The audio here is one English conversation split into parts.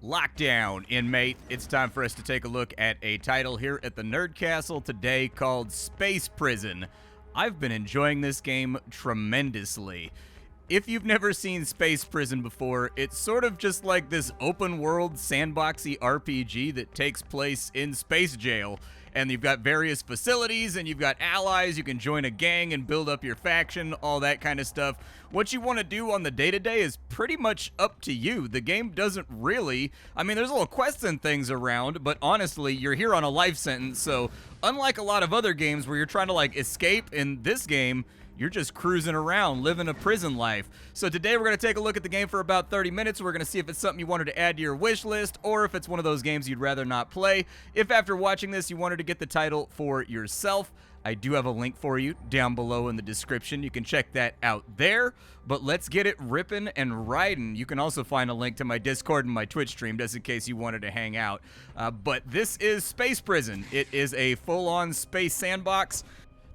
Lockdown, inmate. It's time for us to take a look at a title here at the Nerd Castle today called Space Prison. I've been enjoying this game tremendously. If you've never seen Space Prison before, it's sort of just like this open world sandboxy RPG that takes place in space jail. And you've got various facilities and you've got allies, you can join a gang and build up your faction, all that kind of stuff. What you want to do on the day-to-day is pretty much up to you. The game doesn't really, there's little quests and things around, but honestly, you're here on a life sentence, so unlike a lot of other games where you're trying to escape, in this game, you're just cruising around, living a prison life. So today we're going to take a look at the game for about 30 minutes. We're going to see if it's something you wanted to add to your wish list, or if it's one of those games you'd rather not play. If after watching this you wanted to get the title for yourself, I do have a link for you down below in the description. You can check that out there, but let's get it ripping and riding. You can also find a link to my Discord and my Twitch stream just in case you wanted to hang out. But this is Space Prison. It is a full-on space sandbox.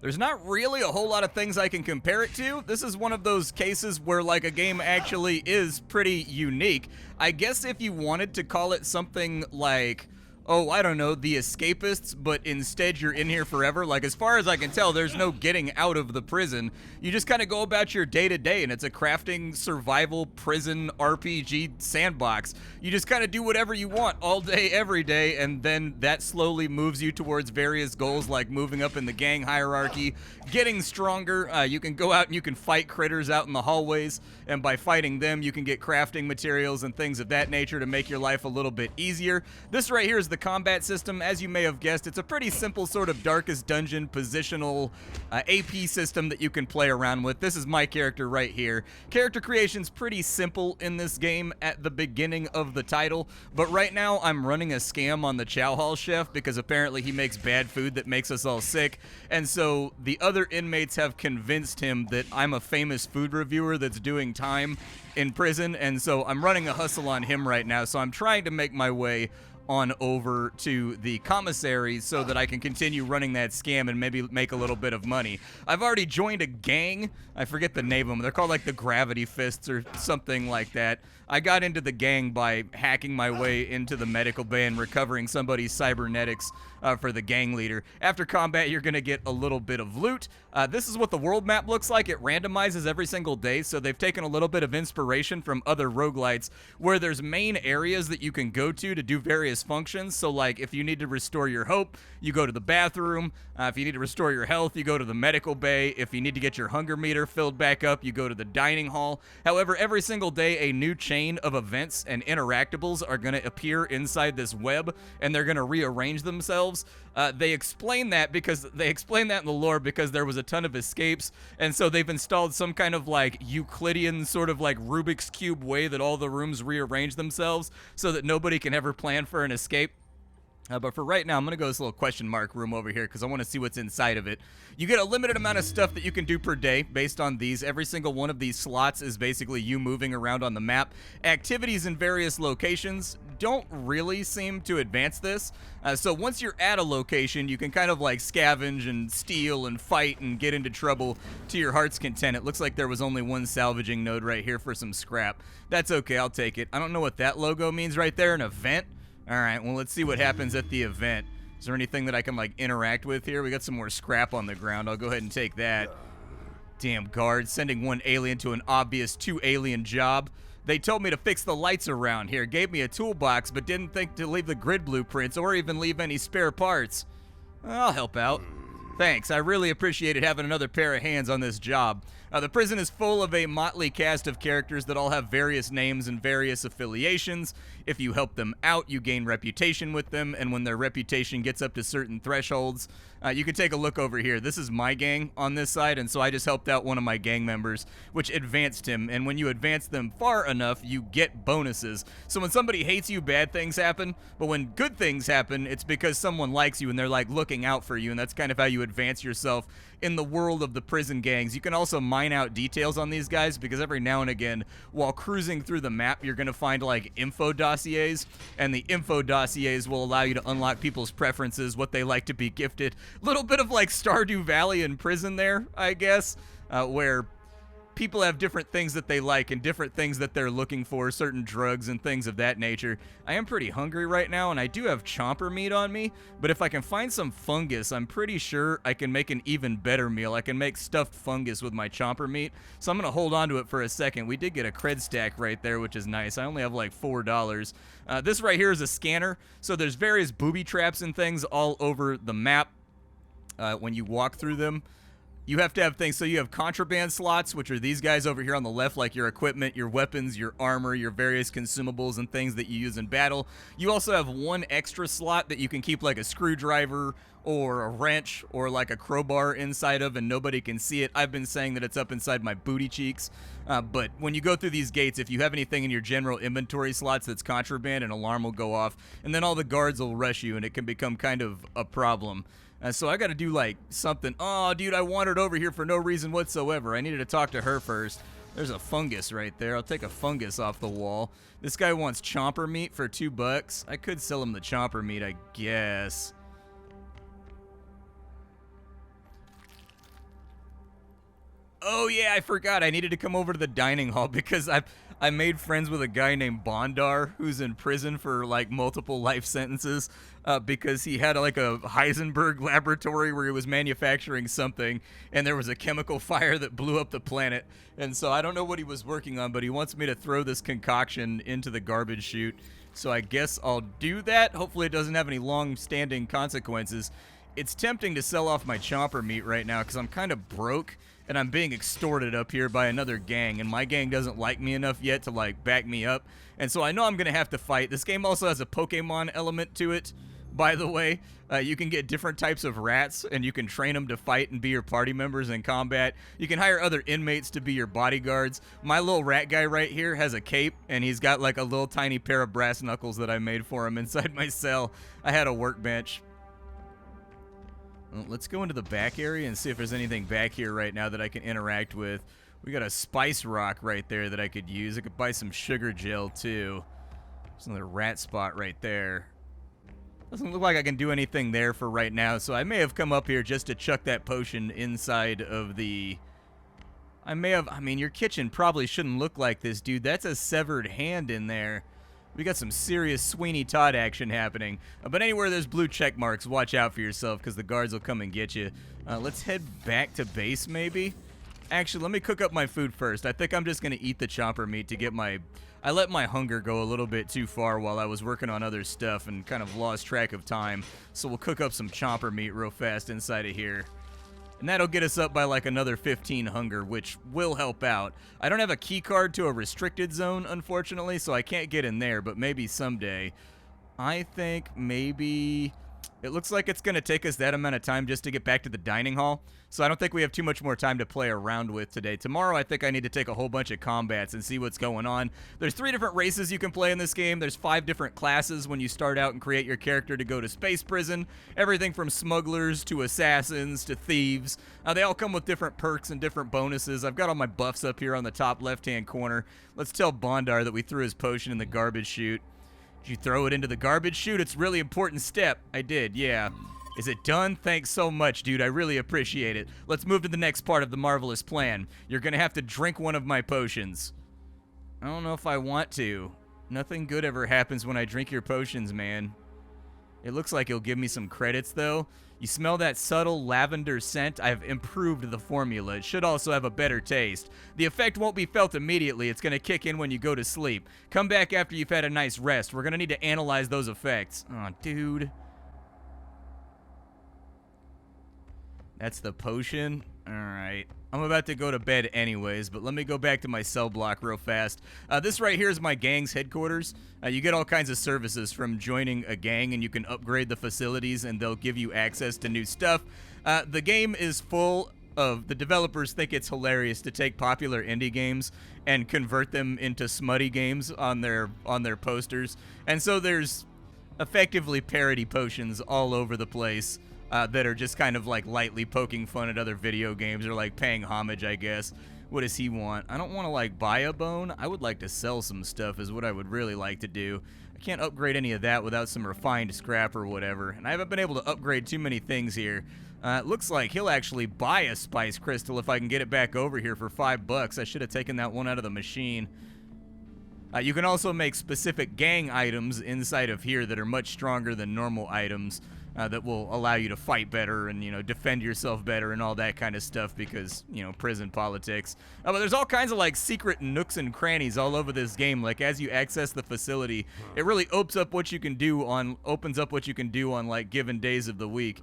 There's not really a whole lot of things I can compare it to. This is one of those cases where a game actually is pretty unique. I guess if you wanted to call it something like, oh, I don't know, The Escapists, but instead you're in here forever. As far as I can tell, there's no getting out of the prison. You just kind of go about your day-to-day, and it's a crafting, survival, prison, RPG sandbox. You just kind of do whatever you want all day, every day, and then that slowly moves you towards various goals, like moving up in the gang hierarchy, getting stronger. You can go out and you can fight critters out in the hallways, and by fighting them, you can get crafting materials and things of that nature to make your life a little bit easier. This right here is the combat system. As you may have guessed, it's a pretty simple sort of Darkest Dungeon positional AP system that you can play around with. This is my character right here. Character creation's pretty simple in this game at the beginning of the title, but right now I'm running a scam on the chow hall chef because apparently he makes bad food that makes us all sick, and so the other inmates have convinced him that I'm a famous food reviewer that's doing time in prison, and so I'm running a hustle on him right now, so I'm trying to make my way on over to the commissary so that I can continue running that scam and maybe make a little bit of money. I've already joined a gang. I forget the name of them. They're called the Gravity Fists or something like that. I got into the gang by hacking my way into the medical bay and recovering somebody's cybernetics for the gang leader. After combat, you're going to get a little bit of loot. This is what the world map looks like. It randomizes every single day, so they've taken a little bit of inspiration from other roguelites where there's main areas that you can go to do various functions. So if you need to restore your hope, you go to the bathroom. If you need to restore your health, you go to the medical bay. If you need to get your hunger meter filled back up, you go to the dining hall. However, every single day a new chain of events and interactables are going to appear inside this web, and they're going to rearrange themselves. They explain that in the lore because there was a ton of escapes, and so they've installed some kind of Euclidean sort of Rubik's Cube way that all the rooms rearrange themselves so that nobody can ever plan for an escape. But for right now, I'm going to go to this little question mark room over here because I want to see what's inside of it. You get a limited amount of stuff that you can do per day based on these. Every single one of these slots is basically you moving around on the map. Activities in various locations don't really seem to advance this. So once you're at a location, you can kind of scavenge and steal and fight and get into trouble to your heart's content. It looks like there was only one salvaging node right here for some scrap. That's okay, I'll take it. I don't know what that logo means right there, an event. Alright, well, let's see what happens at the event. Is there anything that I can, interact with here? We got some more scrap on the ground. I'll go ahead and take that. Damn guard, sending one alien to an obvious two-alien job. They told me to fix the lights around here, gave me a toolbox, but didn't think to leave the grid blueprints or even leave any spare parts. I'll help out. Thanks, I really appreciated having another pair of hands on this job. The prison is full of a motley cast of characters that all have various names and various affiliations. If you help them out, you gain reputation with them, and when their reputation gets up to certain thresholds, you can take a look over here. This is my gang on this side, and so I just helped out one of my gang members, which advanced him, and when you advance them far enough, you get bonuses. So when somebody hates you, bad things happen, but when good things happen, it's because someone likes you and they're looking out for you, and that's kind of how you advance yourself in the world of the prison gangs. You can also mine out details on these guys because every now and again, while cruising through the map, you're going to find info dossiers, and the info dossiers will allow you to unlock people's preferences, what they like to be gifted. Little bit of Stardew Valley in prison there, I guess, where people have different things that they like and different things that they're looking for, certain drugs and things of that nature. I am pretty hungry right now, and I do have chomper meat on me, but if I can find some fungus, I'm pretty sure I can make an even better meal. I can make stuffed fungus with my chomper meat, so I'm going to hold on to it for a second. We did get a cred stack right there, which is nice. I only have like $4. This right here is a scanner, so there's various booby traps and things all over the map when you walk through them. You have to have things, so you have contraband slots, which are these guys over here on the left, like your equipment, your weapons, your armor, your various consumables and things that you use in battle. You also have one extra slot that you can keep like a screwdriver or a wrench or like a crowbar inside of, and nobody can see it. I've been saying that it's up inside my booty cheeks, but when you go through these gates, if you have anything in your general inventory slots that's contraband, an alarm will go off, and then all the guards will rush you, and it can become kind of a problem. So I got to do like something. Oh, dude, I wandered over here for no reason whatsoever. I needed to talk to her first. There's a fungus right there. I'll take a fungus off the wall. This guy wants chomper meat for $2. I could sell him the chomper meat, I guess. Oh, yeah, I forgot. I needed to come over to the dining hall because I made friends with a guy named Bondar who's in prison for like multiple life sentences because he had like a Heisenberg laboratory where he was manufacturing something and there was a chemical fire that blew up the planet. And so I don't know what he was working on, but he wants me to throw this concoction into the garbage chute. So I guess I'll do that. Hopefully it doesn't have any long-standing consequences. It's tempting to sell off my chomper meat right now because I'm kind of broke and I'm being extorted up here by another gang, and my gang doesn't like me enough yet to like back me up, and so I know I'm gonna have to fight. This game also has a Pokemon element to it, by the way. You can get different types of rats and you can train them to fight and be your party members in combat. You can hire other inmates to be your bodyguards. My little rat guy right here has a cape and he's got like a little tiny pair of brass knuckles that I made for him inside my cell. I had a workbench. Well, let's go into the back area and see if there's anything back here right now that I can interact with. We got a spice rock right there that I could use. I could buy some sugar gel too. There's another rat spot right there. Doesn't look like I can do anything there for right now, so I may have come up here just to chuck that potion inside of the... I mean, your kitchen probably shouldn't look like this, dude. That's a severed hand in there. We got some serious Sweeney Todd action happening. But anywhere there's blue check marks, watch out for yourself because the guards will come and get you. Let's head back to base, maybe. Actually, let me cook up my food first. I think I'm just going to eat the chomper meat to get my... I let my hunger go a little bit too far while I was working on other stuff and kind of lost track of time. So we'll cook up some chomper meat real fast inside of here. And that'll get us up by like another 15 hunger, which will help out. I don't have a key card to a restricted zone, unfortunately, so I can't get in there, but maybe someday. I think maybe... It looks like it's going to take us that amount of time just to get back to the dining hall, so I don't think we have too much more time to play around with today. Tomorrow, I think I need to take a whole bunch of combats and see what's going on. There's 3 different races you can play in this game. There's 5 different classes when you start out and create your character to go to space prison. Everything from smugglers to assassins to thieves. They all come with different perks and different bonuses. I've got all my buffs up here on the top left-hand corner. Let's tell Bondar that we threw his potion in the garbage chute. Did you throw it into the garbage chute? It's a really important step. I did, yeah. Is it done? Thanks so much, dude. I really appreciate it. Let's move to the next part of the marvelous plan. You're gonna have to drink one of my potions. I don't know if I want to. Nothing good ever happens when I drink your potions, man. It looks like you'll give me some credits, though. You smell that subtle lavender scent? I've improved the formula. It should also have a better taste. The effect won't be felt immediately. It's going to kick in when you go to sleep. Come back after you've had a nice rest. We're going to need to analyze those effects. Oh, dude. That's the potion? Alright. I'm about to go to bed anyways, but let me go back to my cell block real fast. This right here is my gang's headquarters. You get all kinds of services from joining a gang, and you can upgrade the facilities, and they'll give you access to new stuff. The game is full of... The developers think it's hilarious to take popular indie games and convert them into smutty games on their posters. And so there's effectively parody potions all over the place. That are just kind of like lightly poking fun at other video games or like paying homage, I guess. What does he want? I don't want to like buy a bone. I would like to sell some stuff is what I would really like to do. I I can't upgrade any of that without some refined scrap or whatever, and I haven't been able to upgrade too many things here. It looks like he'll actually buy a spice crystal if I can get it back over here for $5. I should have taken that one out of the machine. You can also make specific gang items inside of here that are much stronger than normal items that will allow you to fight better and, you know, defend yourself better and all that kind of stuff because, you know, prison politics. But there's all kinds of, like, secret nooks and crannies all over this game. Like, as you access the facility, it really opens up what you can do on, like, given days of the week.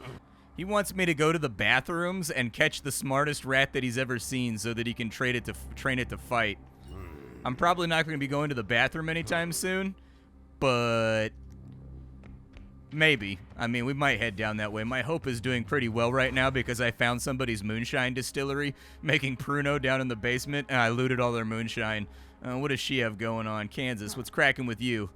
He wants me to go to the bathrooms and catch the smartest rat that he's ever seen so that he can train it to fight. I'm probably not going to be going to the bathroom anytime soon, but maybe. I mean, we might head down that way. My Hope is doing pretty well right now because I found somebody's moonshine distillery making Pruno down in the basement, and I looted all their moonshine. What does she have going on? Kansas, what's cracking with you?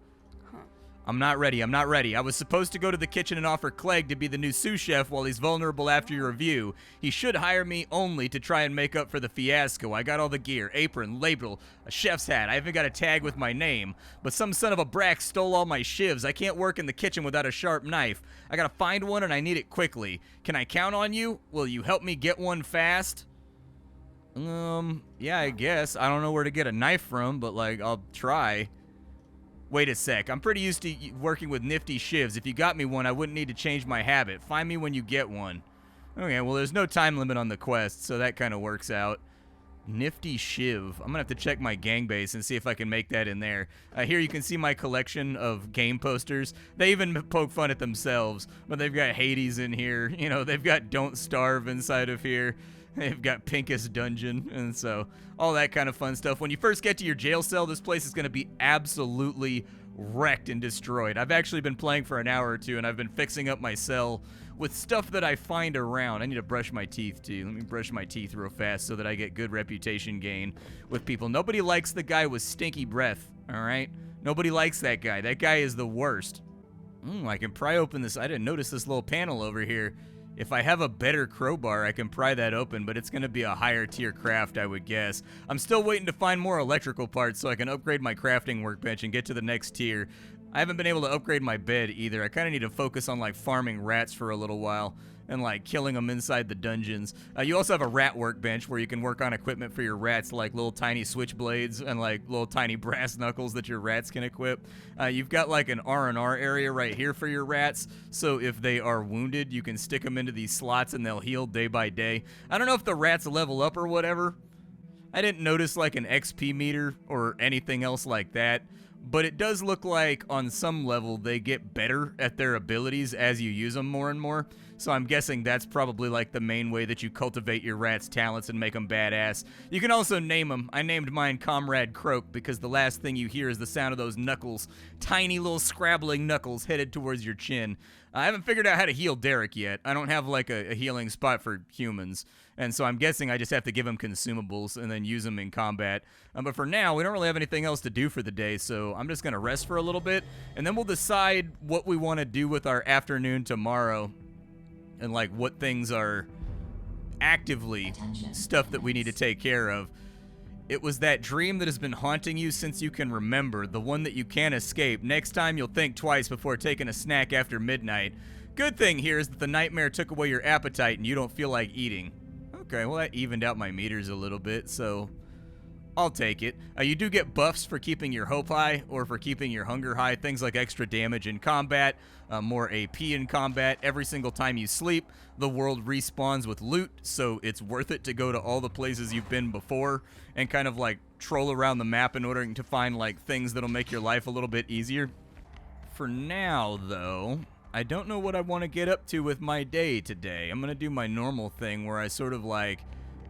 I'm not ready. I was supposed to go to the kitchen and offer Clegg to be the new sous chef while he's vulnerable after your review. He should hire me only to try and make up for the fiasco. I got all the gear, apron, label, a chef's hat. I even got a tag with my name. But some son of a brack stole all my shivs. I can't work in the kitchen without a sharp knife. I gotta find one and I need it quickly. Can I count on you? Will you help me get one fast? Yeah, I guess. I don't know where to get a knife from, but, like, I'll try. Wait a sec, I'm pretty used to working with nifty shivs. If you got me one, I wouldn't need to change my habit. Find me when you get one. Okay, well, there's no time limit on the quest, so that kind of works out. Nifty shiv. I'm gonna have to check my gang base and see if I can make that in there. Here you can see my collection of game posters. They even poke fun at themselves, but they've got Hades in here. You know, they've got Don't Starve inside of here. They've got Pinkest Dungeon, and so all that kind of fun stuff. When you first get to your jail cell, this place is going to be absolutely wrecked and destroyed. I've actually been playing for an hour or two, and I've been fixing up my cell with stuff that I find around. I need to brush my teeth, too. Let me brush my teeth real fast so that I get good reputation gain with people. Nobody likes the guy with stinky breath, all right? Nobody likes that guy. That guy is the worst. I can pry open this. I didn't notice this little panel over here. If I have a better crowbar, I can pry that open, but it's going to be a higher tier craft, I would guess. I'm still waiting to find more electrical parts so I can upgrade my crafting workbench and get to the next tier. I haven't been able to upgrade my bed either. I kind of need to focus on, like, farming rats for a little while and, like, killing them inside the dungeons. You also have a rat workbench where you can work on equipment for your rats, like little tiny switchblades and, like, little tiny brass knuckles that your rats can equip. You've got, like, an R&R area right here for your rats, so if they are wounded, you can stick them into these slots and they'll heal day by day. I don't know if the rats level up or whatever. I didn't notice, like, an XP meter or anything else like that. But it does look like, on some level, they get better at their abilities as you use them more and more. So I'm guessing that's probably, like, the main way that you cultivate your rat's talents and make them badass. You can also name them. I named mine Comrade Croak because the last thing you hear is the sound of those knuckles. Tiny little scrabbling knuckles headed towards your chin. I haven't figured out how to heal Derek yet. I don't have, like, a healing spot for humans. And so I'm guessing I just have to give him consumables and then use them in combat. But for now, we don't really have anything else to do for the day, so I'm just going to rest for a little bit. And then we'll decide what we want to do with our afternoon tomorrow. And, like, what things are actively stuff that we need to take care of. It was that dream that has been haunting you since you can remember, the one that you can't escape. Next time, you'll think twice before taking a snack after midnight. Good thing here is that the nightmare took away your appetite and you don't feel like eating. Okay, well, that evened out my meters a little bit, so I'll take it. You do get buffs for keeping your hope high or for keeping your hunger high. Things like extra damage in combat, more AP in combat. Every single time you sleep, the world respawns with loot, so it's worth it to go to all the places you've been before and kind of, like, troll around the map in order to find, like, things that'll make your life a little bit easier. For now, though, I don't know what I want to get up to with my day today. I'm going to do my normal thing where I sort of, like,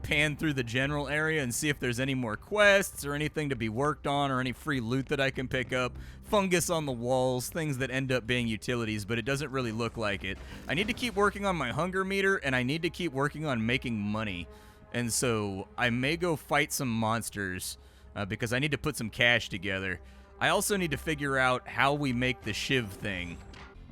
pan through the general area and see if there's any more quests or anything to be worked on or any free loot that I can pick up. Fungus on the walls, things that end up being utilities, but it doesn't really look like it. I need to keep working on my hunger meter, and I need to keep working on making money. And so I may go fight some monsters because I need to put some cash together. I also need to figure out how we make the shiv thing.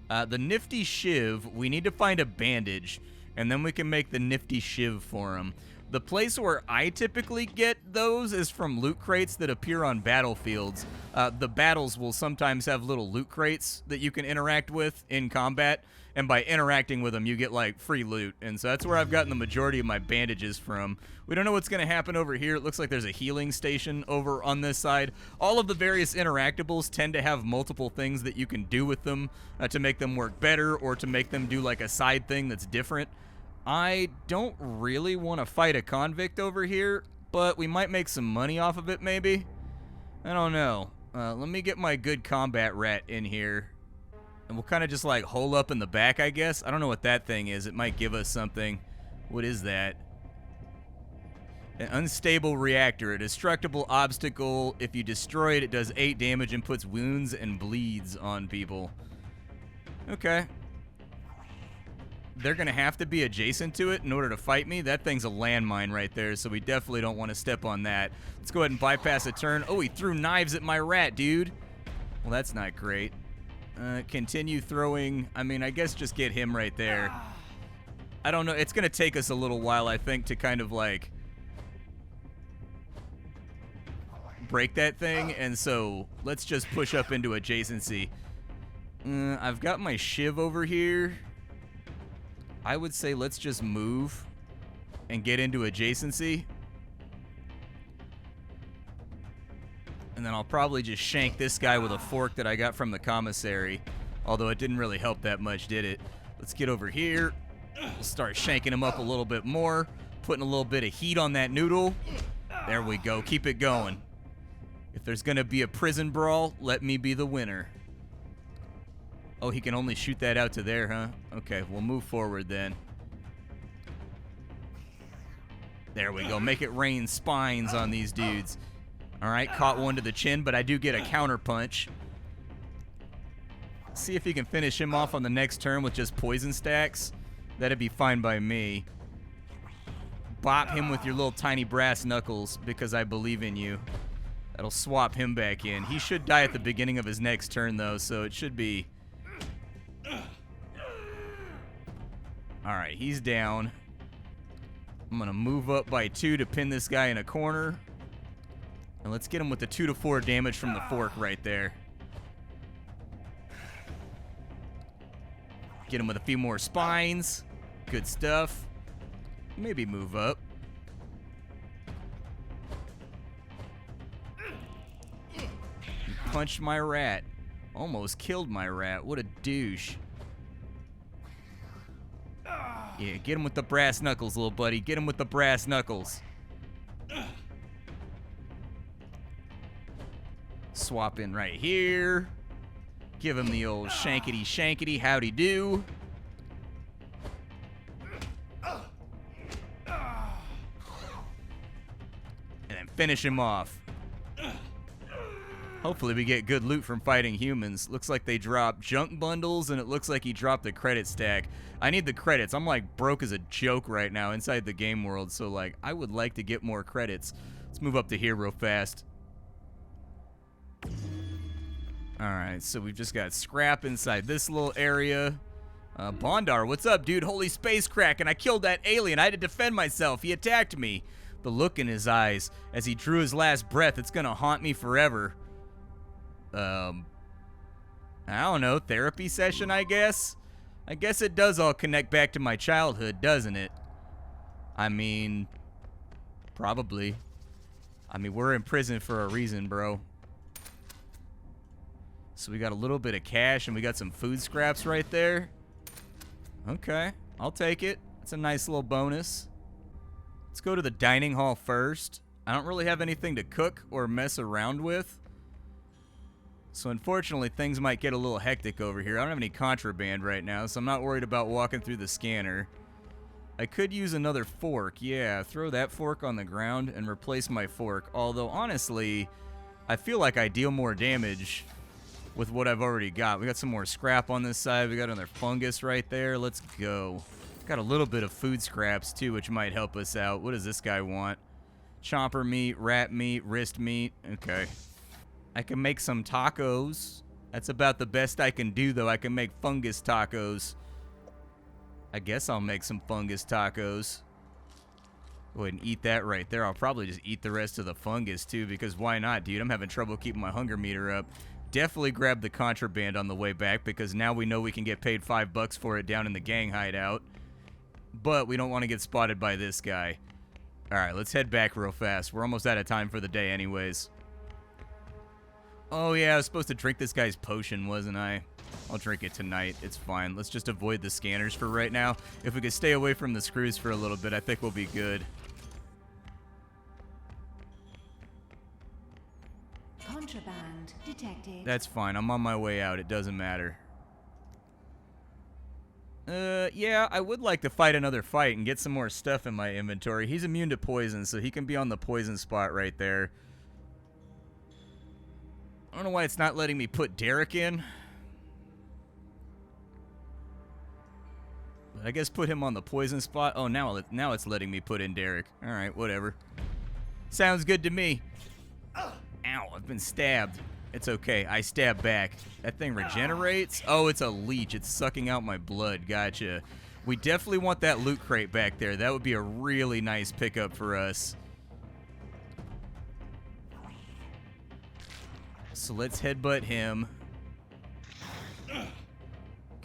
The nifty shiv, we need to find a bandage, and then we can make the nifty shiv for him. The place where I typically get those is from loot crates that appear on battlefields. The battles will sometimes have little loot crates that you can interact with in combat, and by interacting with them, you get, like, free loot. And so that's where I've gotten the majority of my bandages from. We don't know what's going to happen over here. It looks like there's a healing station over on this side. All of the various interactables tend to have multiple things that you can do with them to make them work better or to make them do, like, a side thing that's different. I don't really want to fight a convict over here, but we might make some money off of it, maybe? I don't know. Let me get my good combat rat in here. And we'll kind of just, like, hole up in the back, I guess. I don't know what that thing is. It might give us something. What is that? An unstable reactor. A destructible obstacle. If you destroy it, it does 8 damage and puts wounds and bleeds on people. Okay. They're going to have to be adjacent to it in order to fight me. That thing's a landmine right there, so we definitely don't want to step on that. Let's go ahead and bypass a turn. Oh, he threw knives at my rat, dude. Well, that's not great. Continue throwing. I mean, I guess just get him right there. I don't know. It's going to take us a little while, I think, to kind of, like, break that thing. And so let's just push up into adjacency. I've got my shiv over here. I would say let's just move and get into adjacency. And then I'll probably just shank this guy with a fork that I got from the commissary. Although it didn't really help that much, did it? Let's get over here. We'll start shanking him up a little bit more. Putting a little bit of heat on that noodle. There we go. Keep it going. If there's going to be a prison brawl, let me be the winner. Oh, he can only shoot that out to there, huh? Okay, we'll move forward then. There we go. Make it rain spines on these dudes. All right, caught one to the chin, but I do get a counter punch. See if he can finish him off on the next turn with just poison stacks. That'd be fine by me. Bop him with your little tiny brass knuckles because I believe in you. That'll swap him back in. He should die at the beginning of his next turn, though, so it should be... Alright, he's down. I'm going to move up by 2 to pin this guy in a corner. And let's get him with the 2 to 4 damage from the fork right there. Get him with a few more spines. Good stuff. Maybe move up. He punched my rat. Almost killed my rat. What a douche. Yeah, get him with the brass knuckles, little buddy. Get him with the brass knuckles. Swap in right here. Give him the old shankety shankety howdy do. And then finish him off. Hopefully we get good loot from fighting humans. Looks like they dropped junk bundles, and it looks like he dropped a credit stack. I need the credits. I'm, like, broke as a joke right now inside the game world, so, like, I would like to get more credits. Let's move up to here real fast. Alright, so we've just got scrap inside this little area. Bondar, what's up, dude? Holy space crack, and I killed that alien. I had to defend myself. He attacked me. The look in his eyes as he drew his last breath, it's gonna haunt me forever. I don't know, therapy session, I guess? I guess it does all connect back to my childhood, doesn't it? I mean, probably. I mean, we're in prison for a reason, bro. So we got a little bit of cash, and we got some food scraps right there. Okay, I'll take it. It's a nice little bonus. Let's go to the dining hall first. I don't really have anything to cook or mess around with. So unfortunately, things might get a little hectic over here. I don't have any contraband right now, so I'm not worried about walking through the scanner. I could use another fork. Yeah, throw that fork on the ground and replace my fork. Although, honestly, I feel like I deal more damage with what I've already got. We got some more scrap on this side. We got another fungus right there. Let's go. Got a little bit of food scraps, too, which might help us out. What does this guy want? Chomper meat, rat meat, wrist meat. Okay. I can make some tacos. That's about the best I can do, though. I can make fungus tacos. I guess I'll make some fungus tacos. Go ahead and eat that right there. I'll probably just eat the rest of the fungus too, because why not, dude? I'm having trouble keeping my hunger meter up. Definitely grab the contraband on the way back, because now we know we can get paid $5 for it down in the gang hideout. But we don't want to get spotted by this guy. Alright, let's head back real fast. We're almost out of time for the day anyways. Oh yeah, I was supposed to drink this guy's potion, wasn't I? I'll drink it tonight. It's fine. Let's just avoid the scanners for right now. If we could stay away from the screws for a little bit, I think we'll be good. Contraband detected. That's fine. I'm on my way out. It doesn't matter. Yeah, I would like to fight another fight and get some more stuff in my inventory. He's immune to poison, so he can be on the poison spot right there. I don't know why it's not letting me put Derek in. But I guess put him on the poison spot. Oh, now it's letting me put in Derek. All right, whatever. Sounds good to me. Ow, I've been stabbed. It's okay. I stab back. That thing regenerates? Oh, it's a leech. It's sucking out my blood. Gotcha. We definitely want that loot crate back there. That would be a really nice pickup for us. So let's headbutt him.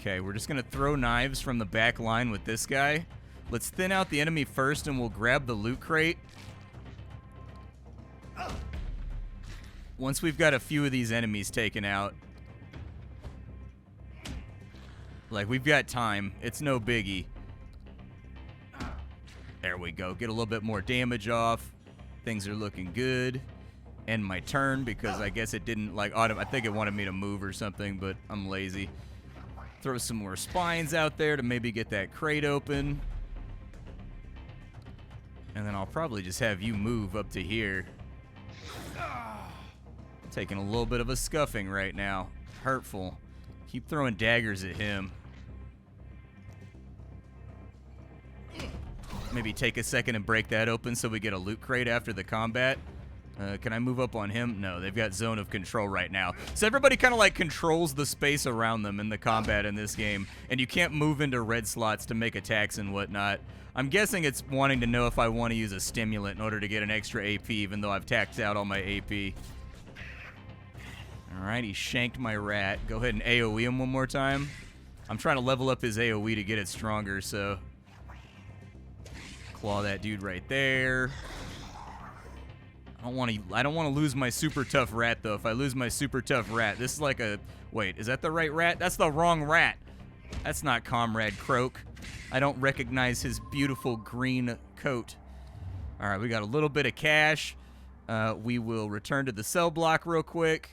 Okay, we're just going to throw knives from the back line with this guy. Let's thin out the enemy first, and we'll grab the loot crate. Once we've got a few of these enemies taken out. Like, we've got time. It's no biggie. There we go. Get a little bit more damage off. Things are looking good. End my turn, because I guess it didn't, like, I think it wanted me to move or something, but I'm lazy. Throw some more spines out there to maybe get that crate open. And then I'll probably just have you move up to here. Taking a little bit of a scuffing right now. Hurtful. Keep throwing daggers at him. Maybe take a second and break that open so we get a loot crate after the combat. Can I move up on him? No, they've got zone of control right now. So everybody kind of like controls the space around them in the combat in this game. And you can't move into red slots to make attacks and whatnot. I'm guessing it's wanting to know if I want to use a stimulant in order to get an extra AP, even though I've taxed out all my AP. Alright, he shanked my rat. Go ahead and AoE him one more time. I'm trying to level up his AoE to get it stronger, so... Claw that dude right there. I don't want to lose my super tough rat, though. If I lose my super tough rat, this is like a... Wait, is that the right rat? That's the wrong rat. That's not Comrade Croak. I don't recognize his beautiful green coat. Alright, we got a little bit of cash. We will return to the cell block real quick.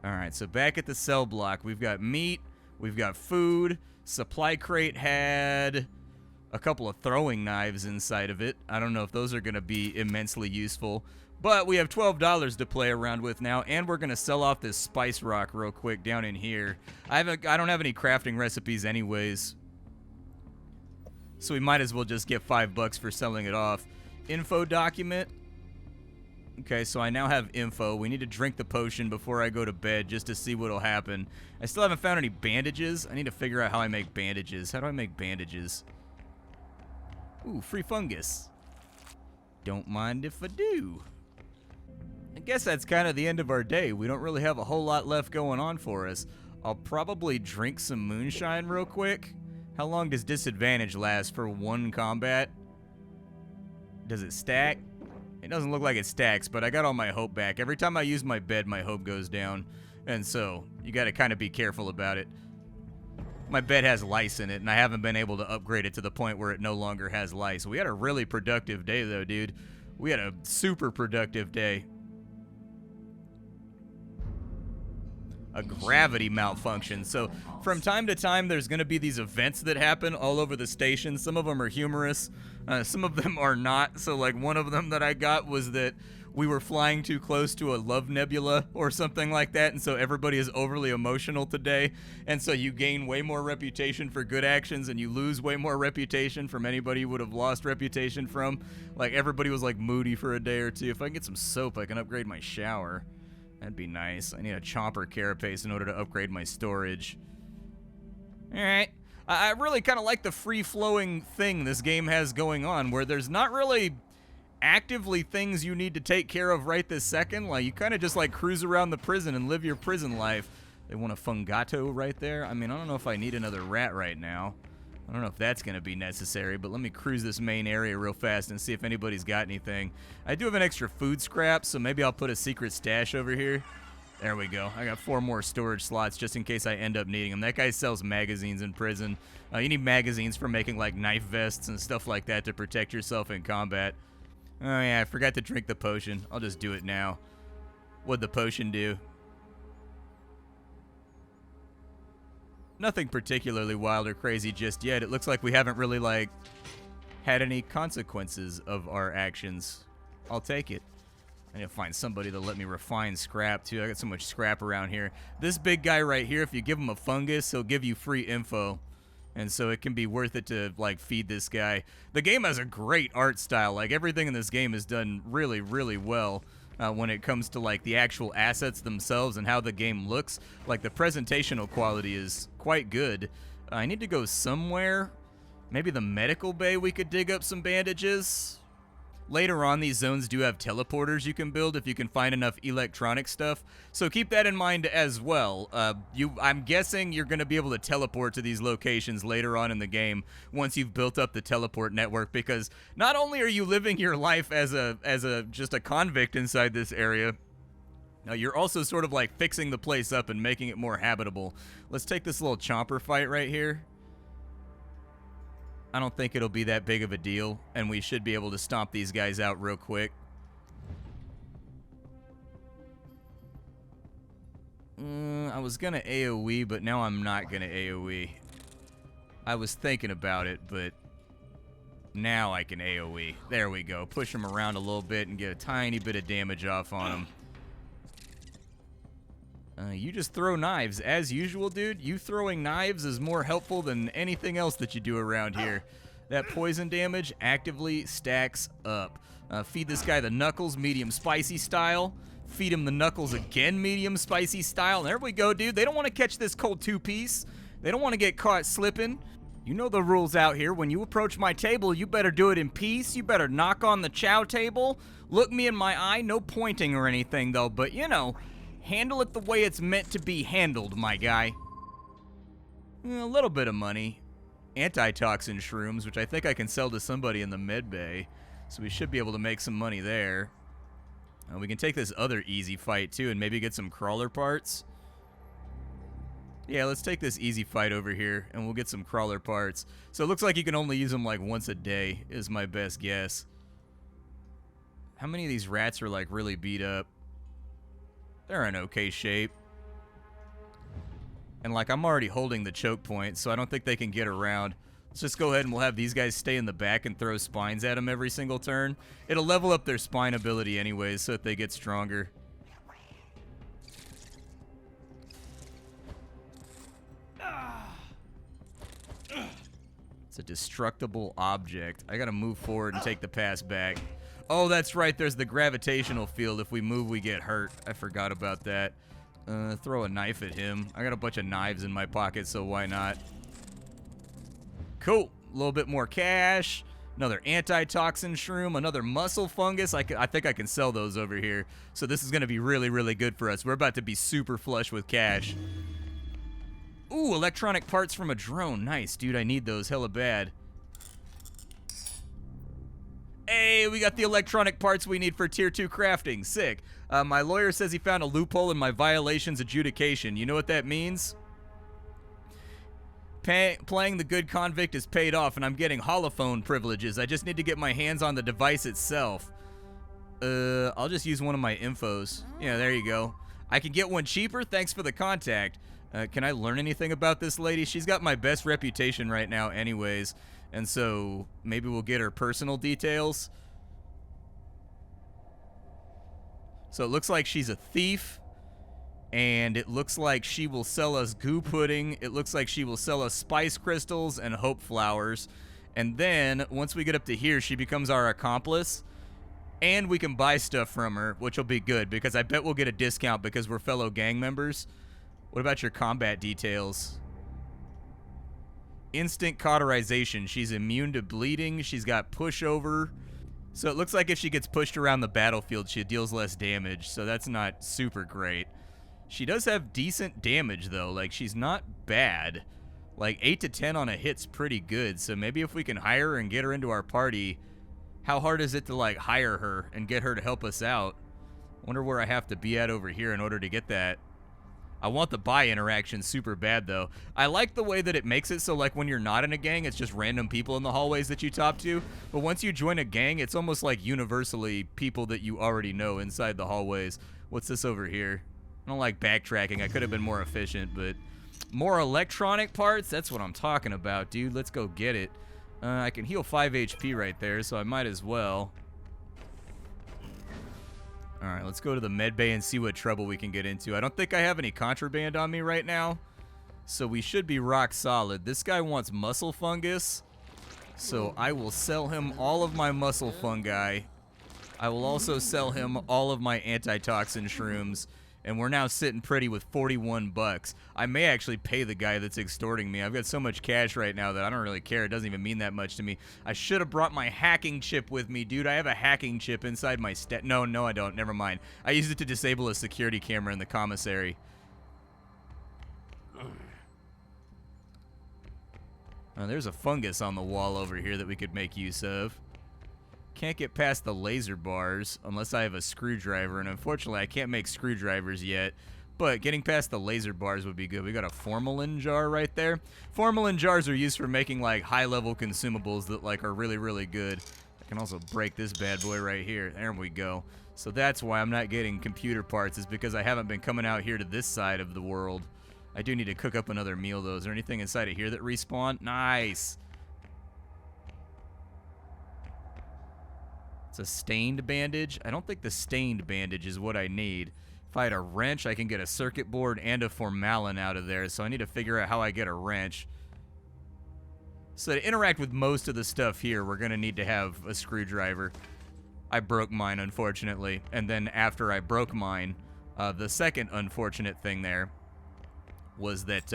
Alright, so back at the cell block, we've got meat, we've got food, supply crate had a couple of throwing knives inside of it. I don't know if those are going to be immensely useful, but we have $12 to play around with now, and we're going to sell off this spice rock real quick down in here. I don't have any crafting recipes anyways, so we might as well just get $5 for selling it off. Info document. Okay, so I now have info. We need to drink the potion before I go to bed just to see what'll happen. I still haven't found any bandages. I need to figure out how I make bandages. How do I make bandages? Ooh, free fungus. Don't mind if I do. I guess that's kind of the end of our day. We don't really have a whole lot left going on for us. I'll probably drink some moonshine real quick. How long does disadvantage last for one combat? Does it stack? It doesn't look like it stacks, but I got all my hope back. Every time I use my bed, my hope goes down. And so, you gotta kind of be careful about it. My bed has lice in it, and I haven't been able to upgrade it to the point where it no longer has lice. We had a really productive day, though, dude. We had a super productive day. A gravity malfunction. So from time to time, there's going to be these events that happen all over the station. Some of them are humorous. Some of them are not. So like one of them that I got was that we were flying too close to a love nebula or something like that. And so everybody is overly emotional today. And so you gain way more reputation for good actions and you lose way more reputation from anybody you would have lost reputation from. Like everybody was like moody for a day or two. If I can get some soap, I can upgrade my shower. That'd be nice. I need a chomper carapace in order to upgrade my storage. Alright. I really kind of like the free-flowing thing this game has going on, where there's not really actively things you need to take care of right this second. Like, you kind of just like cruise around the prison and live your prison life. They want a fungato right there. I mean, I don't know if I need another rat right now. I don't know if that's going to be necessary, but let me cruise this main area real fast and see if anybody's got anything. I do have an extra food scrap, so maybe I'll put a secret stash over here. There we go. I got 4 more storage slots just in case I end up needing them. That guy sells magazines in prison. You need magazines for making like knife vests and stuff like that to protect yourself in combat. Oh yeah, I forgot to drink the potion. I'll just do it now. What'd the potion do? Nothing particularly wild or crazy just yet. It looks like we haven't really like had any consequences of our actions. I'll take it. I need to find somebody to let me refine scrap too. I got so much scrap around here. This big guy right here, if you give him a fungus, he'll give you free info. And so it can be worth it to like feed this guy. The game has a great art style. Like everything in this game is done really, really well when it comes to like the actual assets themselves and how the game looks. Like the presentational quality is quite good. I need to go somewhere. Maybe the medical bay we could dig up some bandages. Later on, these zones do have teleporters you can build if you can find enough electronic stuff. So keep that in mind as well. I'm guessing you're going to be able to teleport to these locations later on in the game once you've built up the teleport network, because not only are you living your life as just a convict inside this area, you're also sort of like fixing the place up and making it more habitable. Let's take this little chomper fight right here. I don't think it'll be that big of a deal, and we should be able to stomp these guys out real quick. I was going to AoE, but now I'm not going to AoE. I was thinking about it, but now I can AoE. There we go. Push them around a little bit and get a tiny bit of damage off on them. You just throw knives. As usual, dude, you throwing knives is more helpful than anything else that you do around here. That poison damage actively stacks up. Feed this guy the knuckles, medium spicy style. Feed him the knuckles again, medium spicy style. There we go, dude. They don't want to catch this cold 2-piece. They don't want to get caught slipping. You know the rules out here. When you approach my table, you better do it in peace. You better knock on the chow table. Look me in my eye. No pointing or anything, though, but, you know, handle it the way it's meant to be handled, my guy. A little bit of money. Antitoxin shrooms, which I think I can sell to somebody in the med bay. So we should be able to make some money there. We can take this other easy fight, too, and maybe get some crawler parts. Yeah, let's take this easy fight over here, and we'll get some crawler parts. So it looks like you can only use them, like, once a day, is my best guess. How many of these rats are, like, really beat up? They're in okay shape. And, like, I'm already holding the choke point, so I don't think they can get around. Let's just go ahead and we'll have these guys stay in the back and throw spines at them every single turn. It'll level up their spine ability anyways, so that they get stronger. It's a destructible object. I gotta move forward and take the pass back. Oh, that's right. There's the gravitational field. If we move, we get hurt. I forgot about that. Throw a knife at him. I got a bunch of knives in my pocket, so why not? Cool. A little bit more cash. Another antitoxin shroom. Another muscle fungus. I think I can sell those over here. So this is going to be really, really good for us. We're about to be super flush with cash. Ooh, electronic parts from a drone. Nice, dude. I need those hella bad. Hey, we got the electronic parts we need for Tier 2 crafting. Sick. My lawyer says he found a loophole in my violations adjudication. You know what that means? Playing the good convict is paid off, and I'm getting holophone privileges. I just need to get my hands on the device itself. I'll just use one of my infos. Yeah, there you go. I can get one cheaper? Thanks for the contact. Can I learn anything about this lady? She's got my best reputation right now anyways. And so maybe we'll get her personal details. So it looks like she's a thief. And it looks like she will sell us goo pudding. It looks like she will sell us spice crystals and hope flowers. And then once we get up to here, she becomes our accomplice. And we can buy stuff from her, which will be good because I bet we'll get a discount because we're fellow gang members. What about your combat details? instant cauterization. She's immune to bleeding. She's got pushover. So it looks like if she gets pushed around the battlefield, she deals less damage. So that's not super great. She does have decent damage, though. Like, she's not bad. Like, 8 to 10 on a hit's pretty good. So maybe if we can hire her and get her into our party, how hard is it to, like, hire her and get her to help us out? Wonder where I have to be at over here in order to get that. I want the buy interaction super bad, though. I like the way that it makes it so, like, when you're not in a gang, it's just random people in the hallways that you talk to. But once you join a gang, it's almost like universally people that you already know inside the hallways. What's this over here? I don't like backtracking. I could have been more efficient, but more electronic parts? That's what I'm talking about, dude. Let's go get it. I can heal 5 HP right there, so I might as well. All right, let's go to the med bay and see what trouble we can get into. I don't think I have any contraband on me right now, so we should be rock solid. This guy wants muscle fungus, so I will sell him all of my muscle fungi. I will also sell him all of my antitoxin shrooms, and we're now sitting pretty with 41 bucks. I may actually pay the guy that's extorting me. I've got so much cash right now that I don't really care. It doesn't even mean that much to me. I should have brought my hacking chip with me, dude. I have a hacking chip inside my No, I don't. Never mind. I used it to disable a security camera in the commissary. There's a fungus on the wall over here that we could make use of. Can't get past the laser bars unless I have a screwdriver, and unfortunately I can't make screwdrivers yet, but getting past the laser bars would be good. We got a formalin jar right there. Formalin jars are used for making like high-level consumables that like are really, really good. I can also break this bad boy right here. There we go. So that's why I'm not getting computer parts, is because I haven't been coming out here to this side of the world. I do need to cook up another meal, though. Is there anything inside of here that respawned? Nice. It's a stained bandage. I don't think the stained bandage is what I need. If I had a wrench, I can get a circuit board and a formalin out of there, so I need to figure out how I get a wrench. So to interact with most of the stuff here, we're going to need to have a screwdriver. I broke mine, unfortunately, and then after I broke mine, the second unfortunate thing there was that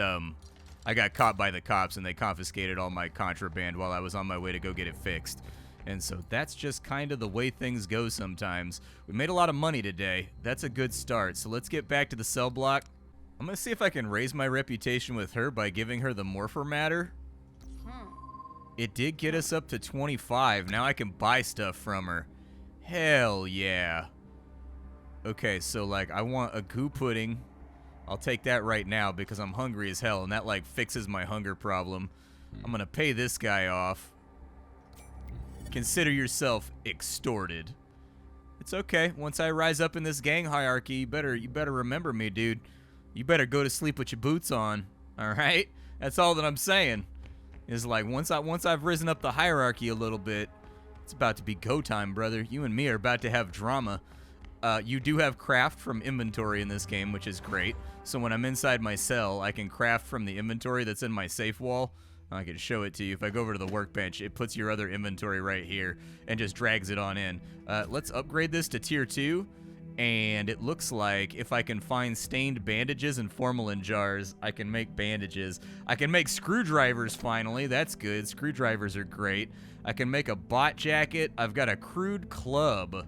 I got caught by the cops and they confiscated all my contraband while I was on my way to go get it fixed. And so that's just kind of the way things go sometimes. We made a lot of money today. That's a good start. So let's get back to the cell block. I'm going to see if I can raise my reputation with her by giving her the morpher matter. It did get us up to 25. Now I can buy stuff from her. Hell yeah. Okay, so like I want a goo pudding. I'll take that right now because I'm hungry as hell, and that like fixes my hunger problem. I'm going to pay this guy off. Consider yourself extorted. It's okay. Once I rise up in this gang hierarchy, you better remember me, dude. You better go to sleep with your boots on. All right? That's all that I'm saying. Is like once I've risen up the hierarchy a little bit, it's about to be go time, brother. You and me are about to have drama. You do have craft from inventory in this game, which is great. So when I'm inside my cell, I can craft from the inventory that's in my safe wall. I can show it to you. If I go over to the workbench, it puts your other inventory right here and just drags it on in. Let's upgrade this to tier 2. And it looks like if I can find stained bandages and formalin jars, I can make bandages. I can make screwdrivers finally. That's good. Screwdrivers are great. I can make a bot jacket. I've got a crude club.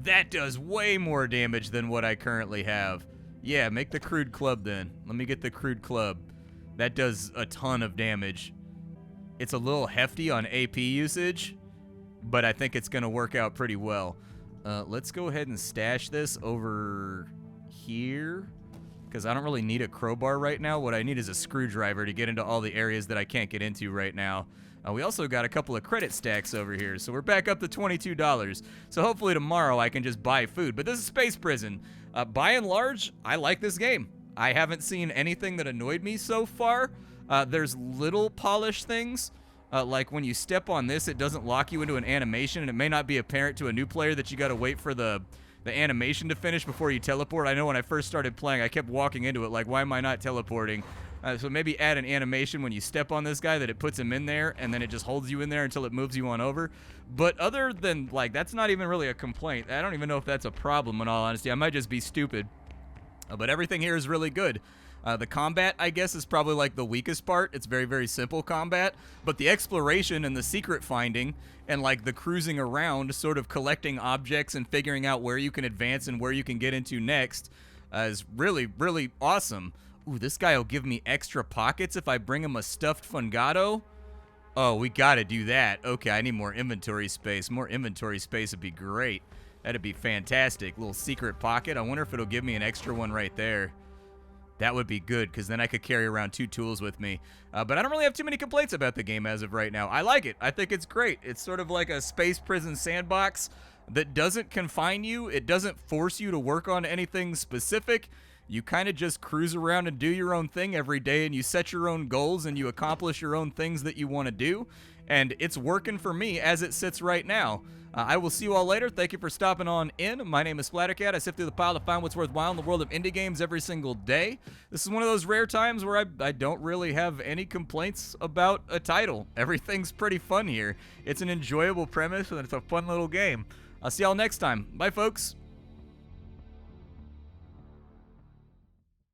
That does way more damage than what I currently have. Yeah, make the crude club then. Let me get the crude club. That does a ton of damage. It's a little hefty on AP usage, but I think it's going to work out pretty well. Let's go ahead and stash this over here, because I don't really need a crowbar right now. What I need is a screwdriver to get into all the areas that I can't get into right now. We also got a couple of credit stacks over here, so we're back up to $22. So hopefully tomorrow I can just buy food. But this is Space Prison. By and large, I like this game. I haven't seen anything that annoyed me so far. There's little polished things. Like when you step on this, it doesn't lock you into an animation, and it may not be apparent to a new player that you got to wait for the animation to finish before you teleport. I know when I first started playing, I kept walking into it like, why am I not teleporting? So maybe add an animation when you step on this guy that it puts him in there, and then it just holds you in there until it moves you on over. But other than, like, that's not even really a complaint. I don't even know if that's a problem, in all honesty. I might just be stupid. But everything here is really good. The combat, I guess, is probably like the weakest part. It's very, very simple combat, but the exploration and the secret finding and like the cruising around, sort of collecting objects and figuring out where you can advance and where you can get into next is really, really awesome. Ooh, this guy will give me extra pockets if I bring him a stuffed Fungato. Oh, we gotta do that. Okay, I need more inventory space. More inventory space would be great. That'd be fantastic. Little secret pocket. I wonder if it'll give me an extra one right there. That would be good, because then I could carry around 2 tools with me. But I don't really have too many complaints about the game as of right now. I like it. I think it's great. It's sort of like a space prison sandbox that doesn't confine you. It doesn't force you to work on anything specific. You kind of just cruise around and do your own thing every day, and you set your own goals, and you accomplish your own things that you want to do. And it's working for me as it sits right now. I will see you all later. Thank you for stopping on in. My name is Splattercat. I sift through the pile to find what's worthwhile in the world of indie games every single day. This is one of those rare times where I don't really have any complaints about a title. Everything's pretty fun here. It's an enjoyable premise, and it's a fun little game. I'll see y'all next time. Bye, folks.